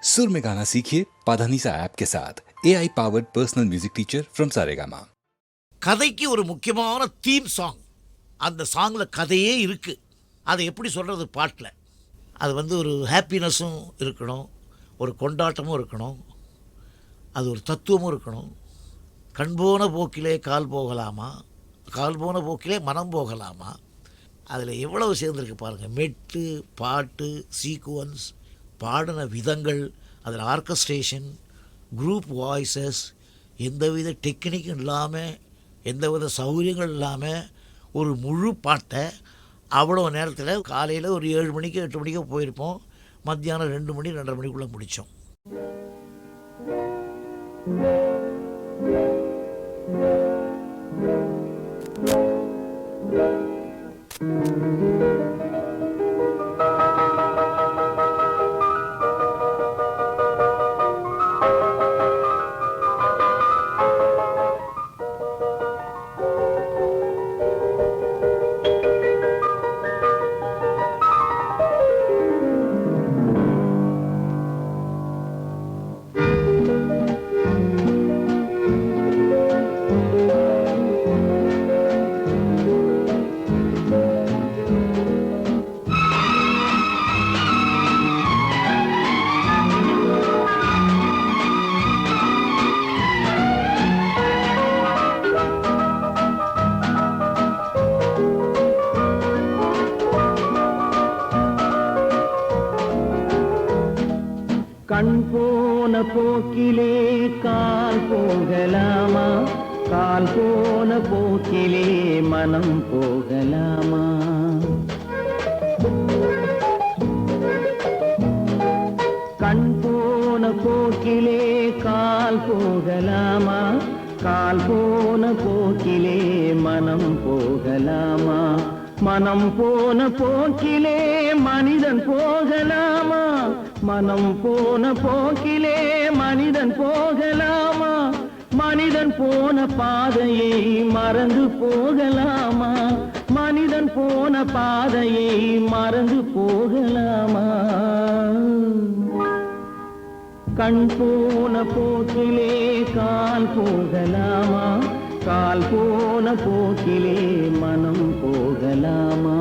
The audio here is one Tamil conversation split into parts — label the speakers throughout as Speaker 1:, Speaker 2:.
Speaker 1: सुर में गाना सीखिए पाधानीसा ऐप के साथ AI powered personal music teacher from Saregama.
Speaker 2: கதைக்கு ஒரு முக்கியமான தீம் சாங். அந்த சாங்கில் கதையே இருக்குது. அதை எப்படி சொல்கிறது பாட்டில்? அது ஒரு ஹாப்பினஸும் இருக்கணும், ஒரு கொண்டாட்டமும் இருக்கணும், அது ஒரு தத்துவமும் இருக்கணும். கண் போன போக்கிலே கால் போகலாமா, கால் போன போக்கிலே மனம் போகலாமா, அதில் எவ்வளவு சேர்ந்துருக்கு பாருங்கள். மெட்டு, பாட்டு, சீக்குவன்ஸ், பாடின விதங்கள், அதில் ஆர்கஸ்ட்ரேஷன், குரூப் வாய்ஸஸ், எந்தவித டெக்னிக்கும் இல்லாமல், எந்தவித சௌகரியங்கள் இல்லாமல் ஒரு முழு பாட்டை அவ்வளோ நேரத்தில் காலையில் ஒரு 7 மணிக்கு 8 மணிக்கோ போயிருப்போம், மத்தியானம் 2 மணி 2:30 மணிக்குள்ளே முடித்தோம்.
Speaker 3: கண் போன போக்கிலே கால் போகலாமா, கால் போன போக்கிலே மனம் போகலாமா. கண் போன போக்கிலே கால் போகலாமா, கால் போன போக்கிலே மனம் போகலாமா. மனம் போன போக்கிலே மனிதன் போகலாமா, மனம் போன போக்கிலே மனிதன் போகலாமா. மனிதன் போன பாதையை மறந்து போகலாமா, மனிதன் போன பாதையை மறந்து போகலாமா. கண் போன போக்கிலே கால் போகலாமா, கால் போன போக்கிலே மனம் போகலாமா.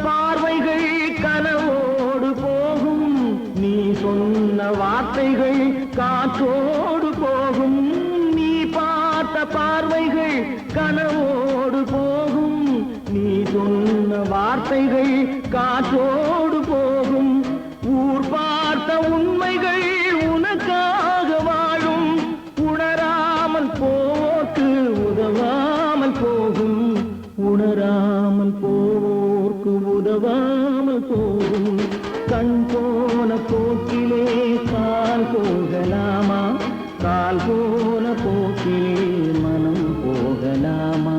Speaker 3: பார்வைகள் கனவோடு போகும், நீ சொன்ன வார்த்தைகள் காற்றோடு போகும். நீ பார்த்த பார்வைகள் கனவோடு போகும், நீ சொன்ன வார்த்தைகள் காற்றோடு போகும். ஊர் பார்த்த உண்மைகள் உனக்காக வாழும், உணராமல் போக்கு உதவாமல் போகும், உணராமல் போவோர்க்கு உதவாமல் போகும். கண் போன போக்கிலே கால் போகலாமா, கால் போன போக்கிலே மனம் போகலாமா.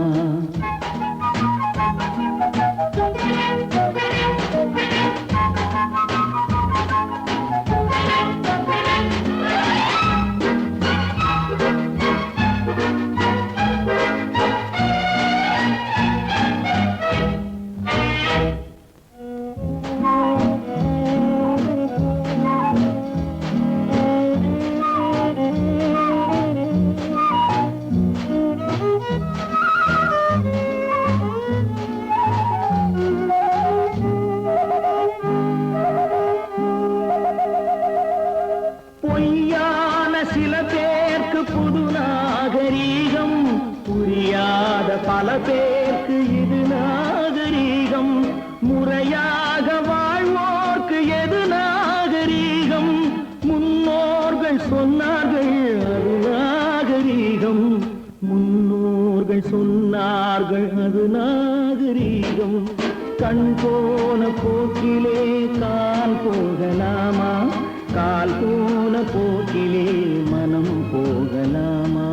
Speaker 3: சில பேருக்கு புது நாகரீகம், புரியாத பல பேருக்கு இது நாகரீகம். முறையாக வாழ்வோர்க்கு எது நாகரீகம்? முன்னோர்கள் சொன்னார்கள் அது நாகரீகம், முன்னோர்கள் சொன்னார்கள் அது நாகரீகம். கண் போன போக்கிலே கால் போகலாமா, கால் போன போக்கிலே மனம் போகலாமா.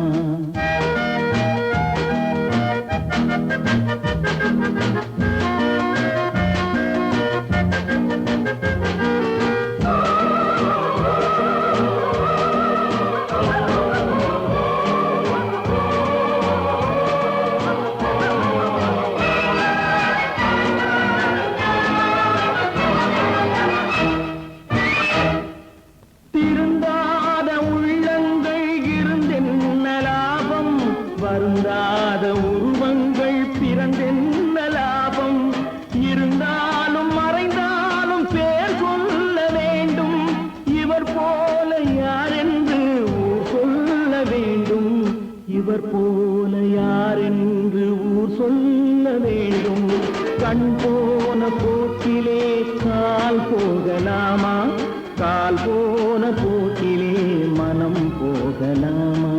Speaker 3: வருந்தாத உருவங்கள் பிறந்தென்ன லாபம்? இருந்தாலும் மறைந்தாலும் பேர் சொல்ல வேண்டும். இவர் போல யாரென்று ஊர் சொல்ல வேண்டும். இவர் போல யாரென்று ஊர் சொல்ல வேண்டும். கண் போன போக்கிலே கால் போகலாமா? கால் போன போக்கிலே மனம் போகலாமா?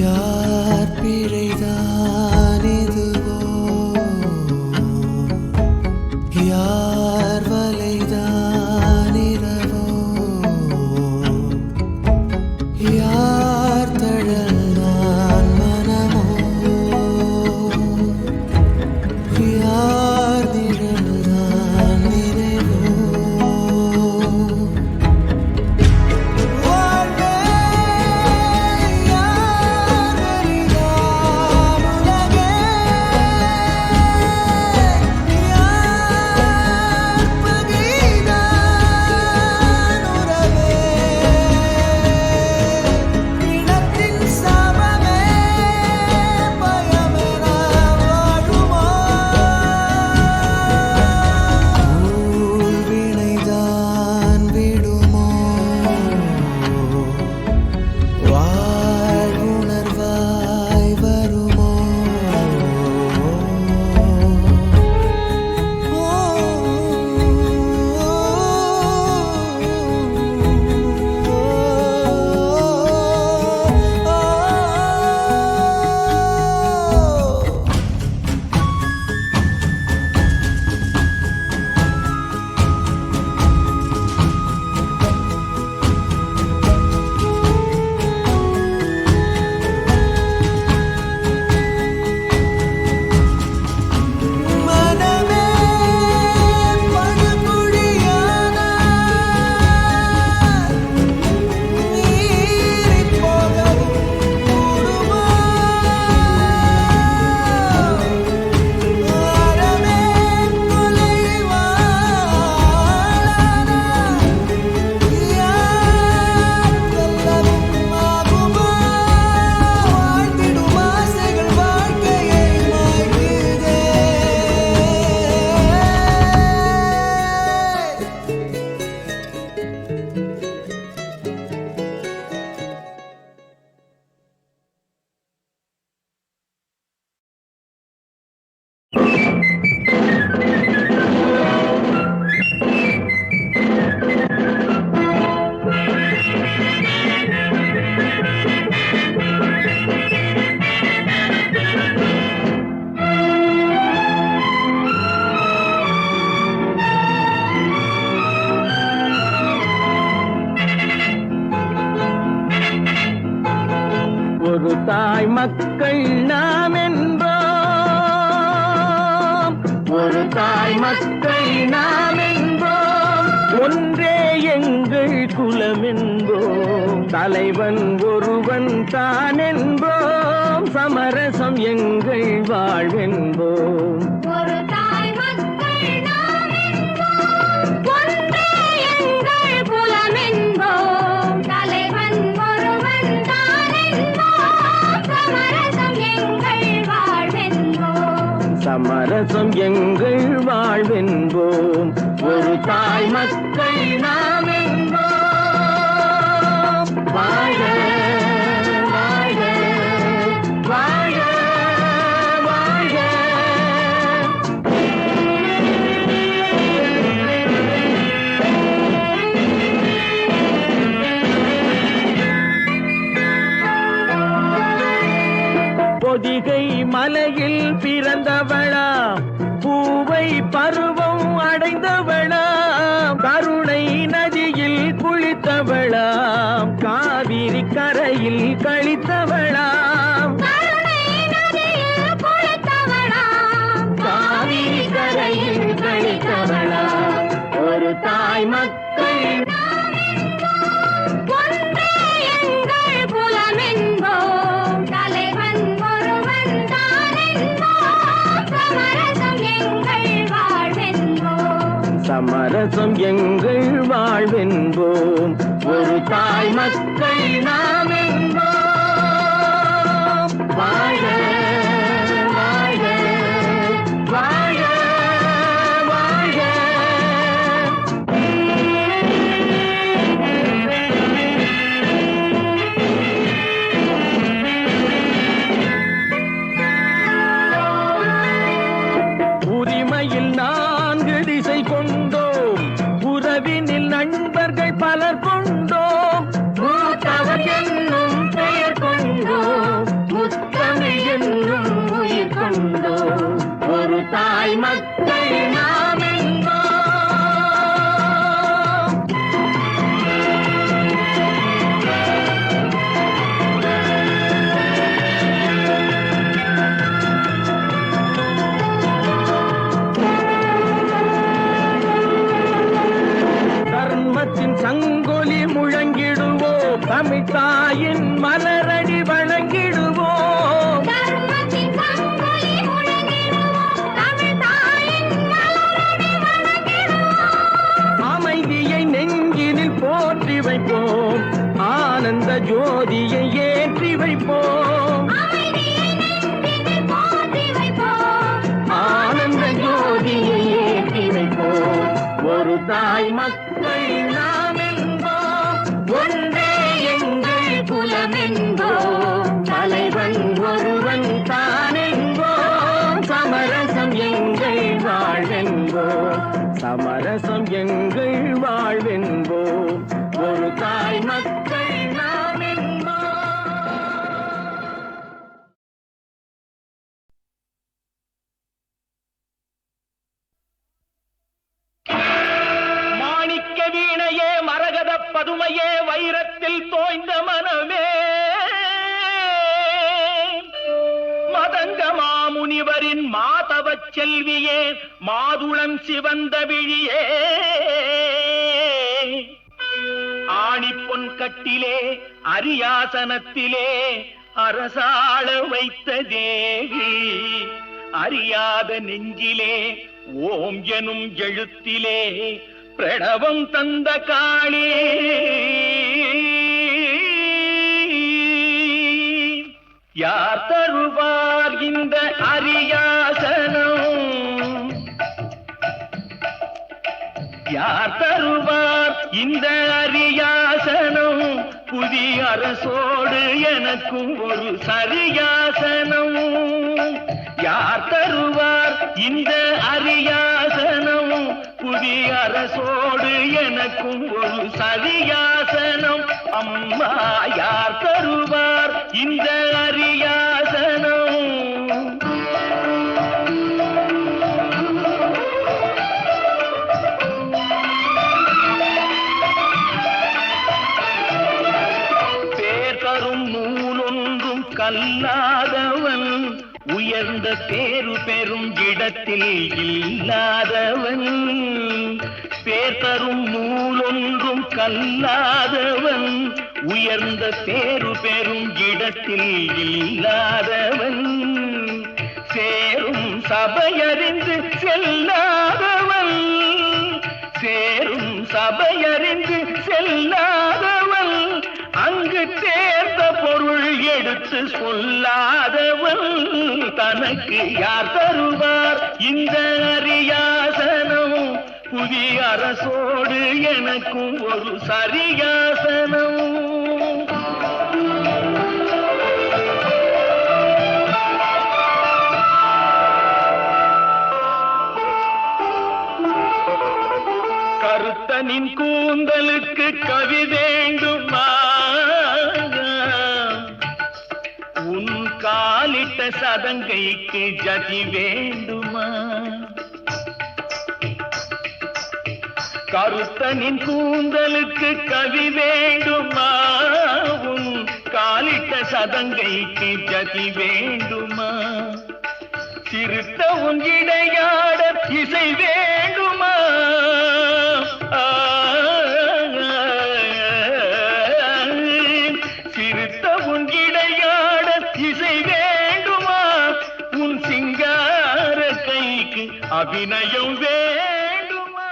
Speaker 4: யார் பிழைதான் இதுவோ? யார் வலைதான் இரவோ? யார் தழல்தான் மனமோ? யார் நிழல்தான் நிறைவோ? ஒரு தாய் மக்கள் நாம் என்போம். ஒரு தாய் மக்கள் நாம் என்போம். ஒன்றே எங்கள் குலம் என்போம். தலைவன் ஒருவன் தான் என்போம். சமரசம் எங்கள் வாழ்வென்போம்.
Speaker 5: ஒரு தாய் மக்கள் நாம் என்போம். ஒன்றே எங்கள் குலம் என்போம். தலைவன் ஒருவன் தான் என்போம். சமரசம் எங்கள் வாழ்வென்போம்.
Speaker 3: சமரசம் எங்கள் வாழ்வென்போம். ஒரு தாய் மக்கள் நாம் என்போம். வாழ்க வாழ்க வாழ்க வாழ்க.
Speaker 4: பொதிகை மலையில் பிறந்தவளாம், பூவை பருவம் அடைந்தவளாம், கருணை நதியில் குளித்தவளாம், காவிரி கரையில் கழித்தவளாம், காவிரி கரையில் கழித்தவளாம். ஒரு தாய் மக்கள் சமரசம் எங்கள் வாழ்வென்போம், ஒரு தாய் மக்கள் நாம் என்போம். வாழ வாழ வாழ வாழ. உரிமையில் 4 திசை கொண்டோம், உறவினில் நண்பர்கள் பலர் கொண்டோம், மூத்தவர் என்னும் பெயர் கொண்டோம், முத்தமிழ் என்னும் உயிர் கொண்டோம், ஒரு தாய் மக்கள் நாம் என்போம். தர்மத்தின் சங்கொலி முழங்கிடுவோம், தமிழ் தாயின் மலரடி வணங்கிடுவோம், அமைதியை நெஞ்சினில் போற்றி வைப்போம், ஆனந்த ஜோதியை ஏற்றி வைப்போம், ஆனந்த ஜோதியை ஏற்றி வைப்போம், ஒரு தாய் மக்கள் நாம் என்போம். ஒன்றே எங்கள் குலம் என்போம், தலைவன் ஒருவன் தான் என்போம், சமரசம் எங்கள் வாழ்வென்போம், சமரசம் எங்கள் வாழ்வென்போம், ஒரு தாய் மக்கள் நாம் என்போம். மாணிக்க வீணையே, மரகத பதுமையே, வைரத்தில் தோய்ந்த மனமே, மதங்க மாமுனிவரின் மாதவச் செல்வியே, மாதுளம் சிவந்த விழியே, ஆணிப்பொன் கட்டிலே அரியாசனத்திலே அரசாள வைத்த தேவி, அறியாத நெஞ்சிலே ஓம் எனும் எழுத்திலே பிரணவம் தந்த காளி, யார் தருவார் இந்த அரியாசனம், யார் தருவார் இந்த அரியாசனம், புதிய அரசோடு எனக்கும் ஒரு சரியாசனம், யார் தருவார் இந்த அரியாசனம், புதிய அரசோடு எனக்கும் ஒரு சரியாசனம், அம்மா யார் தருவார் இந்த அரியாசனம். பேர்தரும் நூலொன்றும் கல்லாதவன், உயர்ந்த பேரு பெறும் இடத்தில் இல்லாதவன், பேர்தரும் நூலொன்றும் கல்லாதவன், உயர்ந்த பேரு பெறும் இடத்தில் இல்லாதவன், சேரும் சபையறிந்து செல்லாதவன், சேரும் சபையறிந்து செல்லாதவன், அங்கு தேர்ந்த பொருள் எடுத்து சொல்லாதவன், தனக்கு யார் தருவார் இந்த அரியாசனம், புதிய அரசோடு எனக்கும் ஒரு சரியாசனம். கருத்தனின் கூந்தலுக்கு கவி வேண்டுமா, உன் காலில் காலிட்ட சதங்கைக்கு ஜதி வேண்டுமா? கருத்தனின் கூந்தலுக்கு கவி வேண்டுமா? உன் காலிட்ட சதங்கைக்கு ஜதி வேண்டுமா? சிறுத்த உன் இடையாட இசை வேண்டுமா? சிறுத்த உன் இடையாட இசை வேண்டுமா? உன் சிங்கார கைக்கு அபிநயம் வேண்டுமா?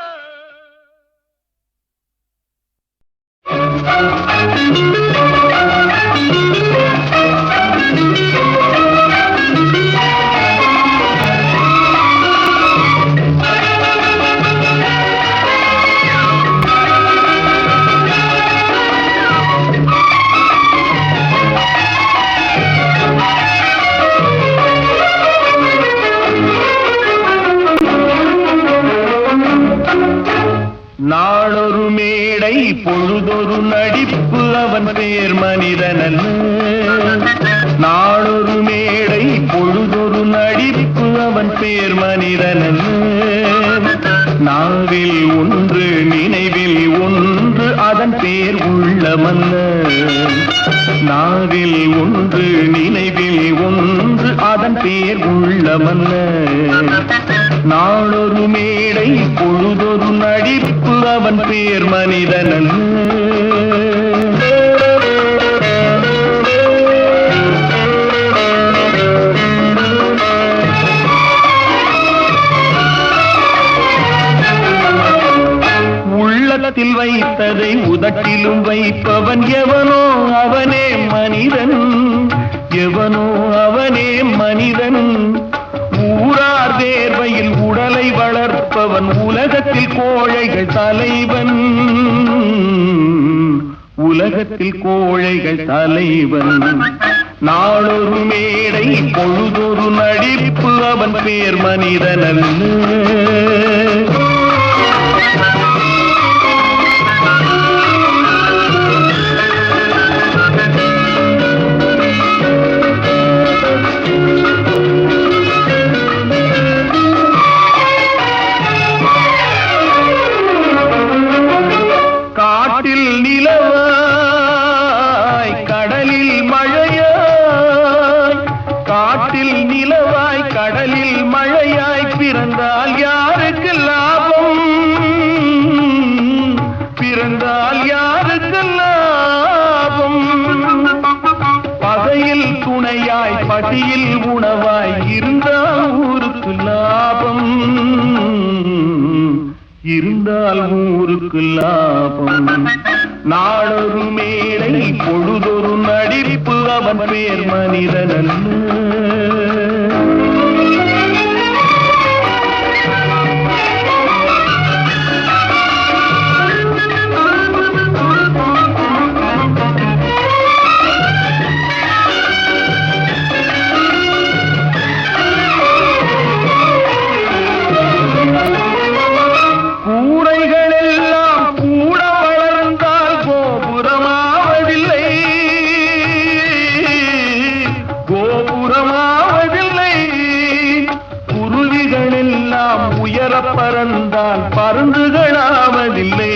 Speaker 4: நாளொரு மேடை பொழுதொரு நடிப்பு அவன் பேர் மனிதனல்ல. நாளொரு மேடை பொழுதொரு நடிப்பு அவன் பேர் மனிதனல்ல. நாவில் ஒன்று நினைவில் ஒன்று அதன் பேர் உள்ளமல்ல. நாவில் ஒன்று நினைவில் ஒன்று அதன் பேர் உள்ளமல்ல. நாளொரு மேடை பொழுதொரு நடிப்பு அவன் பேர் மனிதனல்ல. உள்ளத்தில் வைத்ததை உதட்டிலும் வைப்பவன் எவனோ அவனே மனிதன். எவனோ அவனே மனிதன். ஊரார் வேர்வையில் உடலை வளர்ப்பவன் உலகத்தில் கோழைகள் தலைவன். உலகத்தில் கோழைகள் தலைவன். நாளொரு மேடை பொழுதொரு நடிப்பு அவன் பேர் மனிதனல்ல. காட்டில் நிலவாய் கடலில் மழையாய். காட்டில் நிலவாய் கடலில் மழையாய் பிறந்தால் யாருக்கு லாபம்? பிறந்தால் யாருக்கு லாபம்? பகையில் துணையாய் பசியில் உணவாய் இருந்தால் ஊருக்கு லாபம். இருந்தால் ஊருக்கு லாபம். நாளொரு மேடை பொழுதொரு நடிப்பு அவன் பேர் மனிதனல்ல. பறந்தால் பருந்துகளாவதில்லை.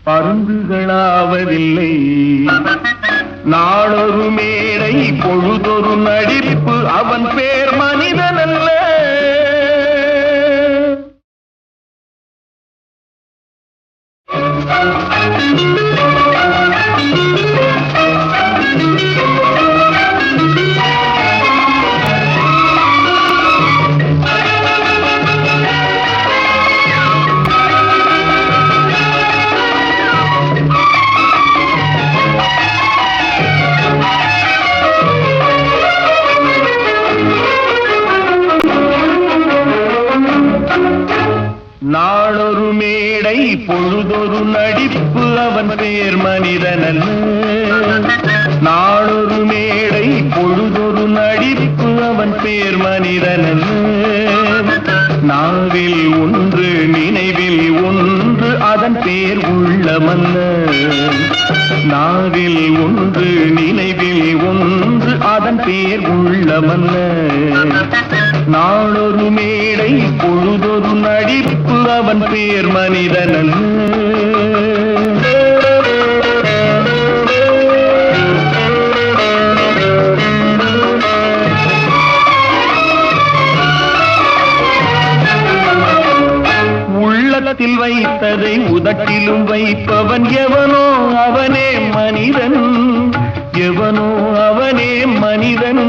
Speaker 4: பருந்துகளாவதில்லை. நாளொரு மேடை பொழுதொரு நடிப்பு அவன் பேர் மனிதனல்ல. நாளொரு மேடை பொழுதொரு நடிப்பு அவன் பேர் மனிதனல்ல. நாளொரு மேடை பொழுதொரு நடிப்பு அவன் பேர் மனிதனல்ல. நாவில் ஒன்று நினைவில் ஒன்று அதன் பேர் உள்ளமல்ல. நாவில் ஒன்று நினைவில் ஒன்று அதன் பேர் உள்ளமல்ல. நாளொரு மேடை பொழுதொரு நடிப்பு அவன் பேர் மனிதனல்ல. உள்ளத்தில் வைத்ததை உதட்டிலும் வைப்பவன் எவனோ அவனே மனிதன், எவனோ அவனே மனிதன்.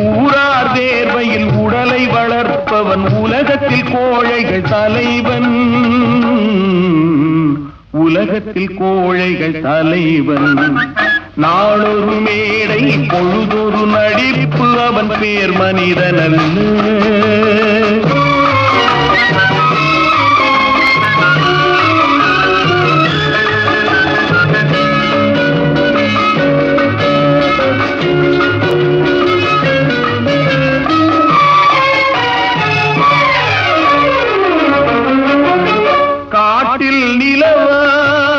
Speaker 4: ஊரார் தேர்வையில் உடலை வளர்ப்பவன் உலகத்தில் கோழைகள் தலைவன், உலகத்தில் கோழைகள் தலைவன். நாளொரு மேடை பொழுதொரு நடிப்பு அவன் பேர் மனிதனல்ல. காட்டில் நிலவாய்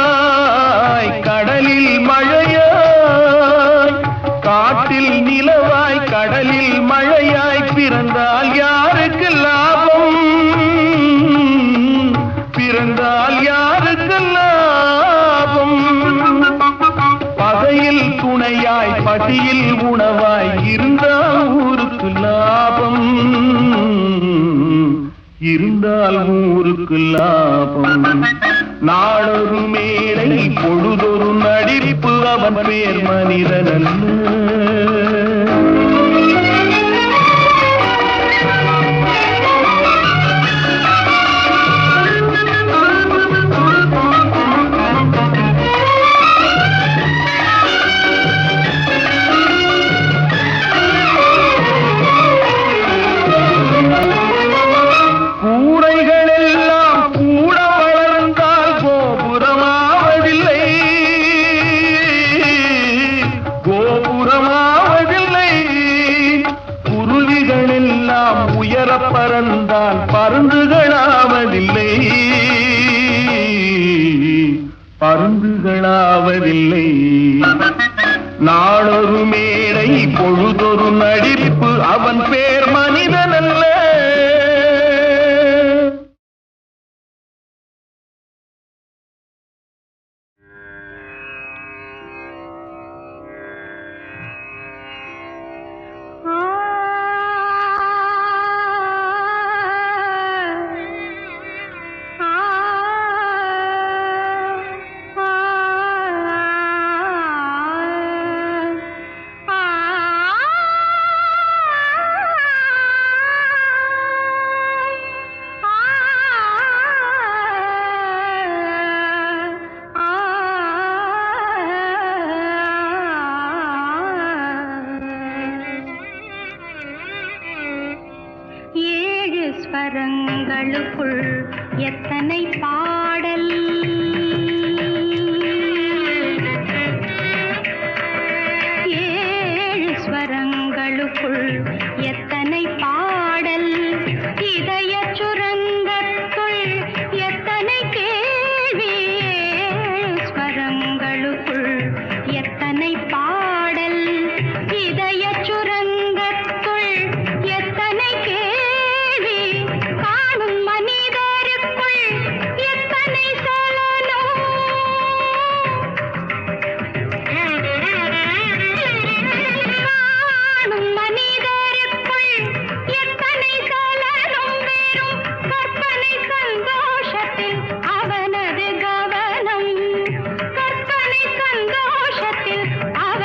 Speaker 4: கடலில் மழையாய், காட்டில் நிலவாய் கடலில் மழையாய் பிறந்தால் யாருக்கு லாபம், பிறந்தால் யாருக்கு லாபம். பகையில் துணையாய் பசியில் உணவாய் இருந்தால் ஊருக்கு லாபம், இருந்தால் ஊருக்கு லாபம். நாளொரு மேடை பொழுதொரு நடிப்பு அவன் பேர் மனிதனல்ல. பறந்தால் பருந்துகளாவதில்லை, பருந்துகளாவதில்லை. நாளொரு மேடை பொழுதொரு நடிப்பு அவன் பேர் மனிதனல்ல.
Speaker 5: ஸ்வரங்களுக்குள் எத்தனை பாடல், ஏழு ஸ்வரங்களுக்குள் எத்தனை பாடல். இதய சுரங்கத்துள் எத்தனை கேள்வி, ஏழு ஸ்வரங்களுக்குள் எத்தனை பாடல். இதய சுரங்கத்துள் எத்தனை கேள்வி, காணும் மனிதருக்குள் எத்தனை சலனம். காணும் மனிதருக்குள் எத்தனை சலனம், வெறும் கற்பனை சந்தோஷத்தில் அவனது கவனம், கற்பனை சந்தோஷத்தில் அவனது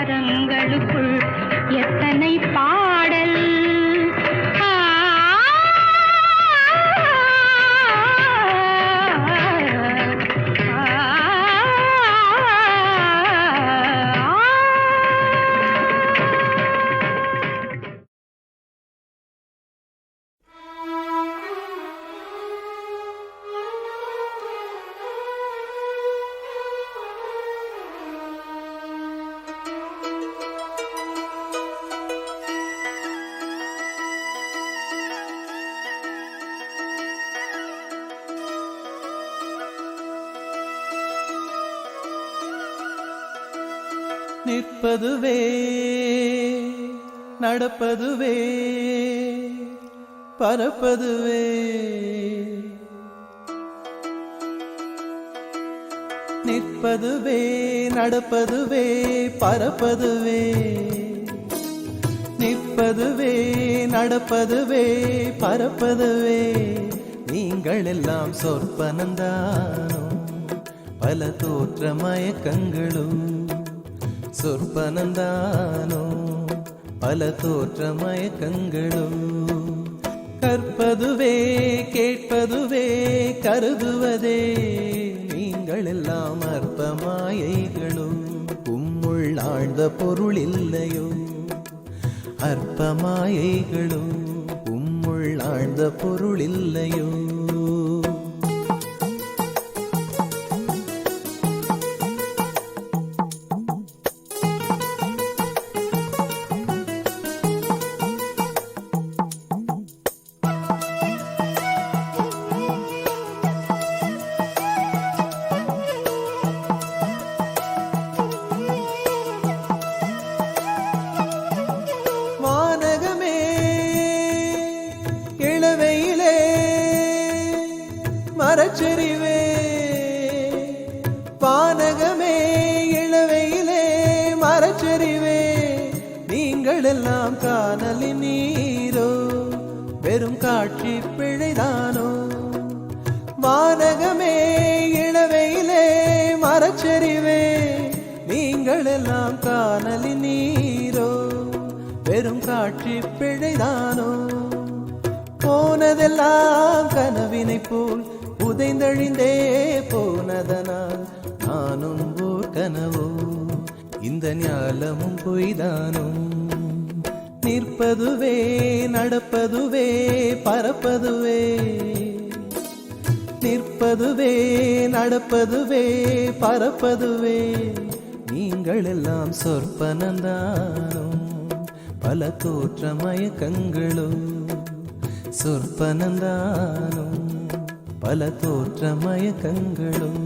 Speaker 5: ஸ்வரங்களுக்குள் எத்தனை பாடல். ஆ,
Speaker 6: நிற்பதுவே நடப்பதுவே பறப்பதுவே. நிற்பதுவே நடப்பதுவே பறப்பதுவே. நிற்பதுவே நடப்பதுவே பறப்பதுவே. நீங்கள் எல்லாம் சொற்பனந்தானோ பல தோற்ற மயக்கங்களும். சொற்பனந்தானோ பல தோற்ற மயக்கங்களும். கற்பதுவே கேட்பதுவே கருதுவதே. நீங்கள் எல்லாம் அற்ப மாயைகளும். உம்முள் ஆழ்ந்த பொருள் இல்லையோ அற்ப மாயைகளும். உம்முள் ஆழ்ந்த பொருள் இல்லையோ. மரச்செறிவே வானகமே இளவையிலே மரச்செறிவே. நீங்கள் எல்லாம் காணலின் நீரோ வெறும் காட்சி பிழைதானோ. வானகமே இளவையிலே மரச்செறிவே. நீங்கள் எல்லாம் காணலின் நீரோ வெறும் காட்சி பிழைதானோ. போனதெல்லாம் கனவினை போல் உதைந்தழிந்தே போனதனால் நானும் ஓர் கனவோ இந்த ஞாலமும் பொய்தானோ. நிற்பதுவே நடப்பதுவே பறப்பதுவே. நிற்பதுவே நடப்பதுவே பறப்பதுவே. நீங்கள் எல்லாம் சொற்பனந்தானோ பல தோற்ற மயக்கங்களும். சொற்பனந்தானோ பல தோற்ற மயக்கங்களும்.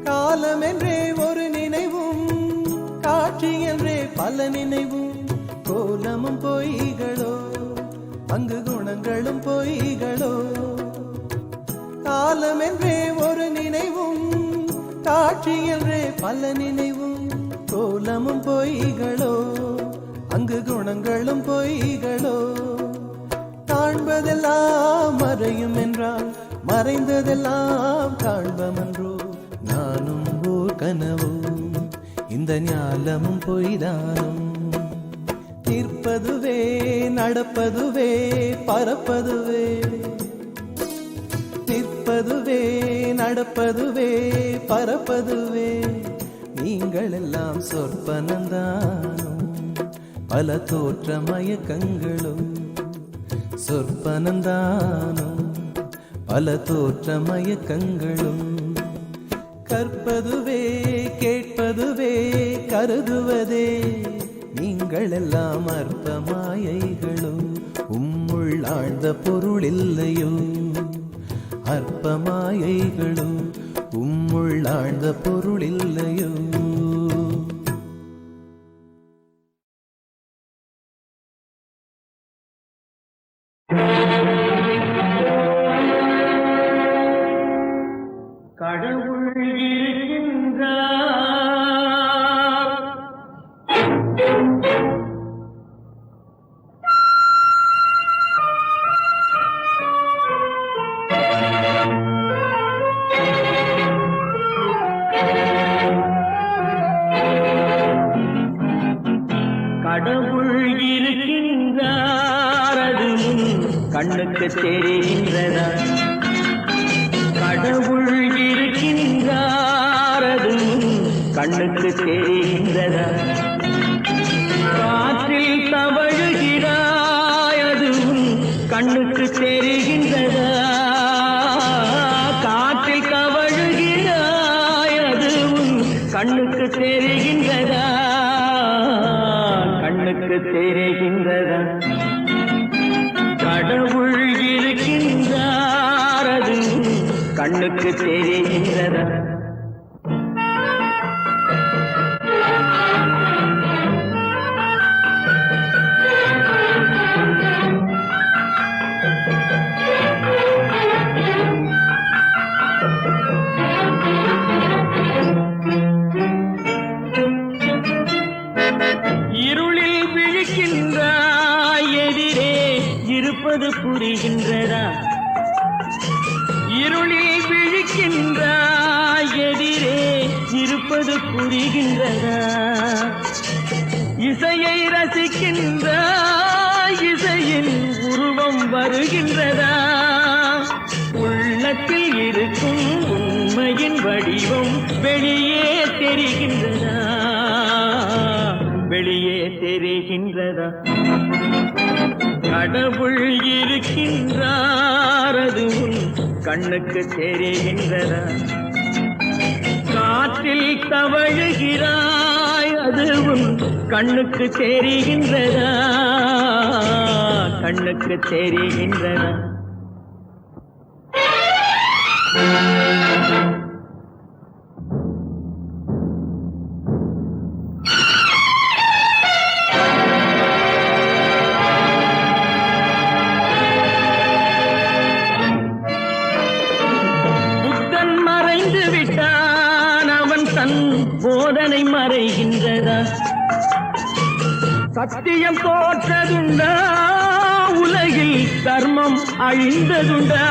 Speaker 6: காலம் என்றே ஒரு நினைவும் காட்சி என்றே பல நினைவும். கோலமும் பொய்களோ அங்கு குணங்களும் பொய்களோ. காலம் என்றே ஒரு நினைவும் காட்சி என்றே பல நினைவும். கோலமும் பொய்களோ அங்கு குணங்களும் பொய்களோ. காண்பதெல்லாம் மறையும் என்றால் மறைந்ததெல்லாம் காண்பமன்றோ. நானும் ஓர் கனவோ இந்த ஞாலமும் பொய்தானும். நிற்பதுவே நடப்பதுவே பறப்பதுவே. நிற்பதுவே நடப்பதுவே பறப்பதுவே. நீங்கள் எல்லாம் சொற்பனந்தானோ பல தோற்ற மயக்கங்களும். சொற்பனந்தானோ பல தோற்ற மயக்கங்களும். கற்பதுவே கேட்பதுவே கருதுவதே. நீங்கள் எல்லாம் அற்ப மாயைகளும். உம்முள் ஆழ்ந்த பொருள் இல்லையோ அற்ப மாயைகளும். உம்முள் ஆழ்ந்த பொருள் இல்லையோ.
Speaker 3: கடவுள் இருக்கின்றார். கடவுள் இருக்கின்றார், அது கண்ணுக்கு தெரிகின்றதா? கடவுள் இருக்கின்றார், அது கண்ணுக்கு தெரிகின்றதா? காற்றில் தவழுகிறாய், அது கண்ணுக்கு தெரிகின்றதா? காற்றில் தவழுகிறாய், அது கண்ணுக்கு தெரிகின்றதா? கண்ணுக்கு தெரிகின்றதா? கடவுள் இருக்கின்றார், அது கண்ணுக்கு தெரிகின்றதா? இருளில் விழிக்கின்றாய், எதிரே இருப்பது புரிகின்றதா? இருளில் விழிக்கின்றாய், எதிரே இருப்பது புரிகின்றதா? இசையை ரசிக்கின்றாய், இசையின் உருவம் வருகின்றதா? உள்ளத்தில் இருக்கும் உண்மையின் வடிவம் வெளியே தெரிகின்றதா? வெளியே தெரிகின்றதா? கடவுள் இருக்கின்றார், அது கண்ணுக்கு தெரிகின்றதா? காற்றில் தவழுகிறாய், அது கண்ணுக்கு தெரிகின்றதா? கண்ணுக்கு தெரிகின்றதா? புத்தன் மறைந்து விட்டான், அவன் தன் போதனை மறைகின்றதா? சத்தியம் தோற்றதுண்டா? உலகில் தர்மம் அழிந்ததுண்டா?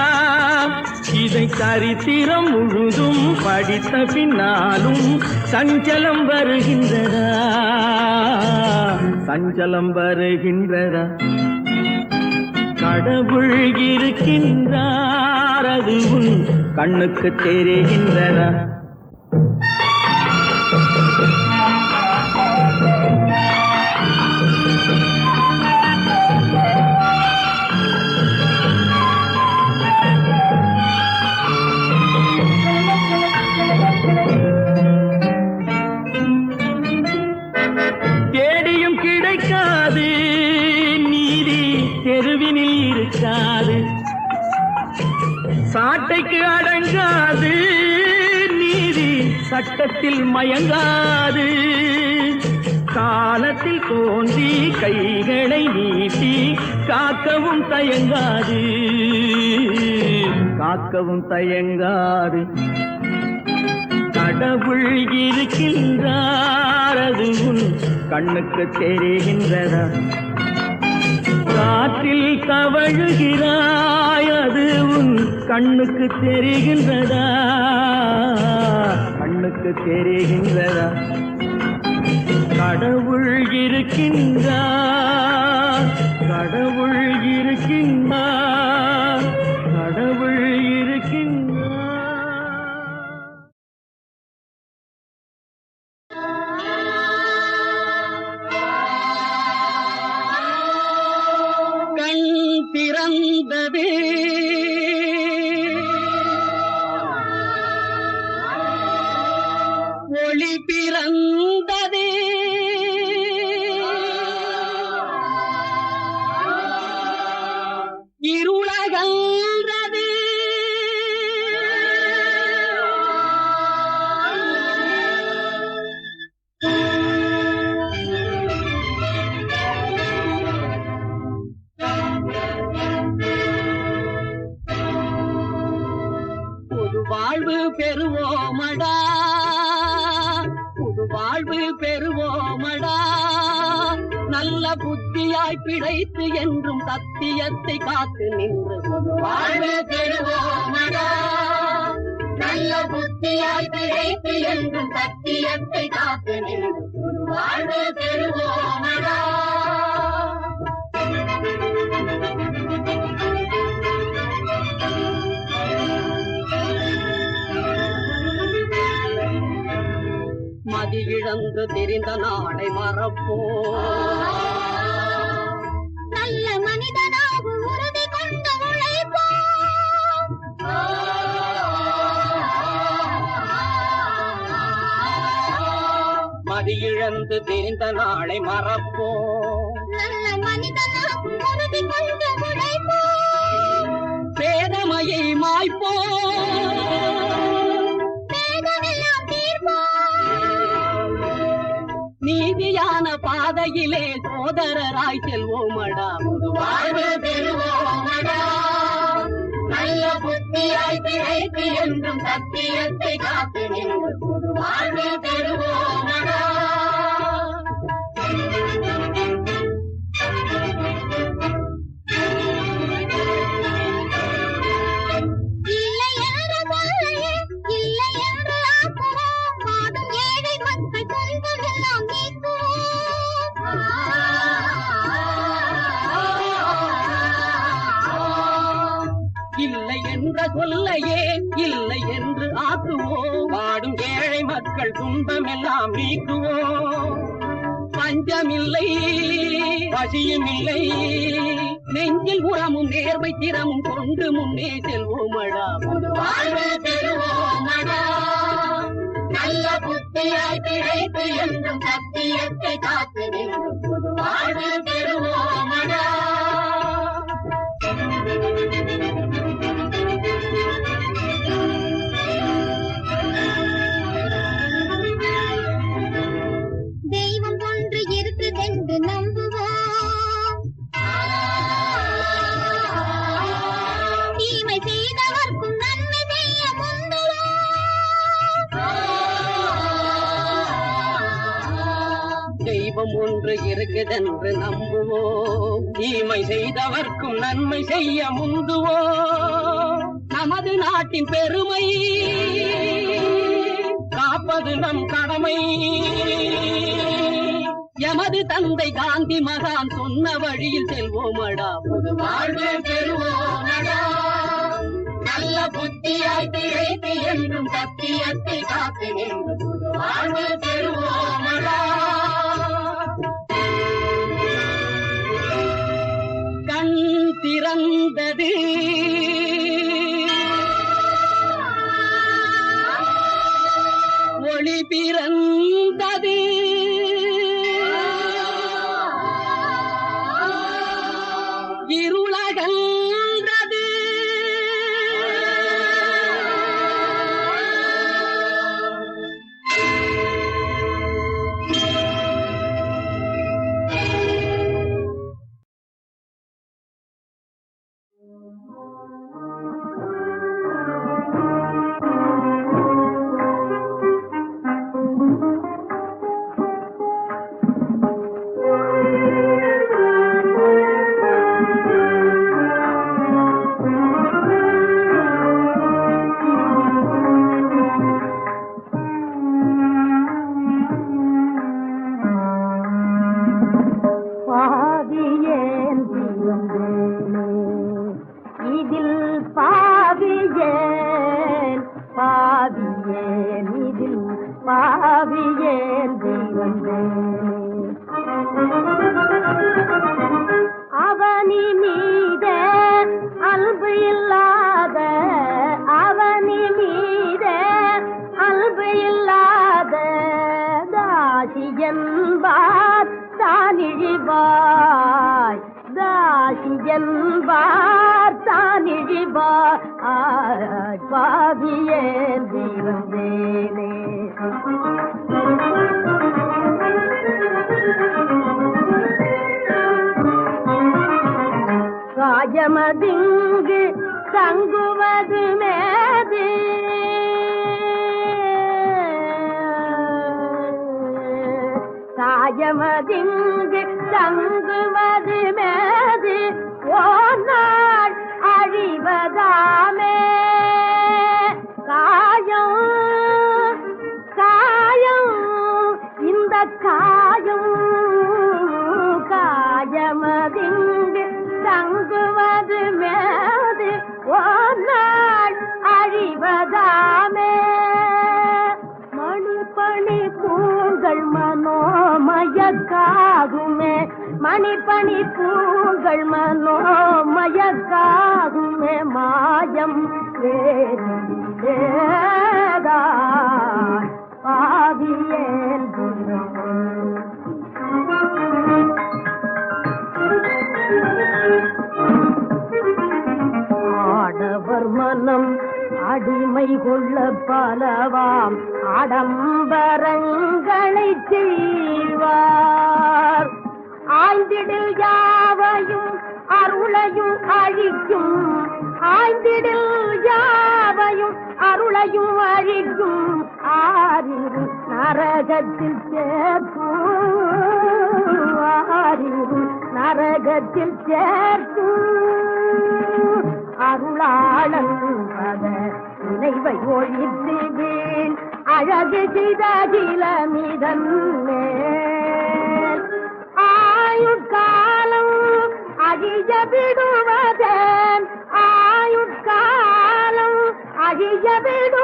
Speaker 3: இதை சரித்திரம் முழுதும் படித்த பின்னாலும் சஞ்சலம் வருகின்றதா? சஞ்சலம் வருகின்றதா? கடவுள் இருக்கின்றார், அது கண்ணுக்கு தெரிகின்றதா? தேடியும் கிடைக்காது நீதி, தெருவினில் இருக்காது. சாட்டைக்கு அடங்காது நீதி, சட்டத்தில் மயங்காது. காலத்தில் தோன்றி கைகளை நீட்டி காக்கவும் தயங்காது, காக்கவும் தயங்காது. கடவுள் இருக்கின்றார், அது கண்ணுக்கு தெரிகின்றதா? காற்றில் தவழுகிறாய், அது கண்ணுக்கு தெரிகின்றதா? கண்ணுக்கு தெரிகின்றதா? கடவுள் இருக்கின்றார், கடவுள் இருக்கின்றார், கடவுள் இருக்கின்றார். கண் திறந்ததே, ஒளி பிறந்ததே, இருளகன்றதே. வாழ்வு பெறுவோமடா, புது வாழ்வு பெறுவோமடா. நல்ல புத்தியாய் பிழைத்து என்றும் சத்தியத்தை காத்து நின்று புது வாழ்வு பெறுவோமடா. நல்ல புத்தியாய் பிழைத்து என்றும் சத்தியத்தை காத்து நின்று புது வாழ்வு பெறுவோமடா. மதி இழந்து தெரிந்த நாளை மறப்போம், நல்ல மனிதனாக உறுதி கொண்டு உழைப்போம். மதி இழந்து தெரிந்த நாளை மறப்போம், நல்ல மனிதனாக உறுதி கொண்டு உழைப்போம். பேதமையை மாய்ப்போம், நீதியான பாதையிலே சோதரராய் செல்வோமடா. புது வாழ்வு பெறுவோமடா, நல்ல புத்தியாய் பிழைத்து என்றும் சத்தியத்தை காத்து நின்று புது வாழ்வு பெறுவோமடா. இல்லை என்று சொல்லையே, இல்லை என்று ஆக்குவோம், பாடும் ஏழை மக்கள் துன்பமெல்லாம் இல்லை என்ற சொல்லையே இல்லை என்று ஆக்குவோம், வாடும் ஏழை மக்கள் துன்பமெல்லாம் நீக்குவோம். பஞ்சமில்லை பசியும் இல்லை, நெஞ்சில் உரமும் நேர்மை திறமும் கொண்டு முன்னே செல்வோமடா. புது வாழ்வு பெறுவோமடா, நல்ல புத்தியாய் பிழைத்து என்றும் சத்தியத்தை காத்து நின்று புது வாழ்வு பெறுவோமடா. தெய்வம் ஒன்று இருக்குதென்று நம்புவோம், தீமை செய்தவர்க்கும் நன்மை செய்ய முந்துவோம். தெய்வம் ஒன்று இருக்குதென்று நம்புவோம், தீமை செய்தவர்க்கும் நன்மை செய்ய முந்துவோம். நமது நாட்டின் பெருமை காப்பது நம் கடமை, எமது தந்தை காந்தி மகான் சொன்ன வழியில் செல்வோமடா. புது வாழ்வு பெறுவோமடா, நல்ல புத்தியாய் பிழைத்து என்றும் சத்தியத்தை காத்து நின்று புது வாழ்வு பெறுவோமடா. கண் திறந்தது ஒளி பிறந்தது, இருளகன்றது. அவனி மீத அன்பு இல்லாத, அவனி மீத அன்பு இல்லாத தாசி என்பார் தானிழிவாய், தாசி என்பார் தானிழிவாய். பாவியே தீவந்தேனே ராஜமதிங்கு தங்குவது மேது, காயமதிங்கு தங்குவது மேது ஓநாள் அழிவதாமே. காயம் காயம் இந்த காயம் காயமதிங்கு தங்குவது மேது ஓநாள் அழிவதாமே. மணிப்பணி பூங்கள் மனோமயக்காகுமே, மணிப்பணி பூங்கள் மனோமயக்காகுமே. மாயம் வேதா பாவியேன் ஆடவர் மனம் அடிமை கொள்ள பலவாம் ஆடம்பரங்களை செய்வார். ஆய்ந்திடில் யாவையும் அருளையும் அழிக்கும், ஆய்ந்திடில் யாவையும் அருளையும் அழிக்கும். ஆறிரு நரகத்தில் சேர்க்கும், ஆறிரு நரகத்தில் சேர்க்கும். அருளாளன் பத நினைவை ஒழித்து வீண் அழகு செய்தகிலமிதன் மேல் ஆயுட்காலம் அழிய விடுவதன், ஆயுட்காலம் அழிய விடு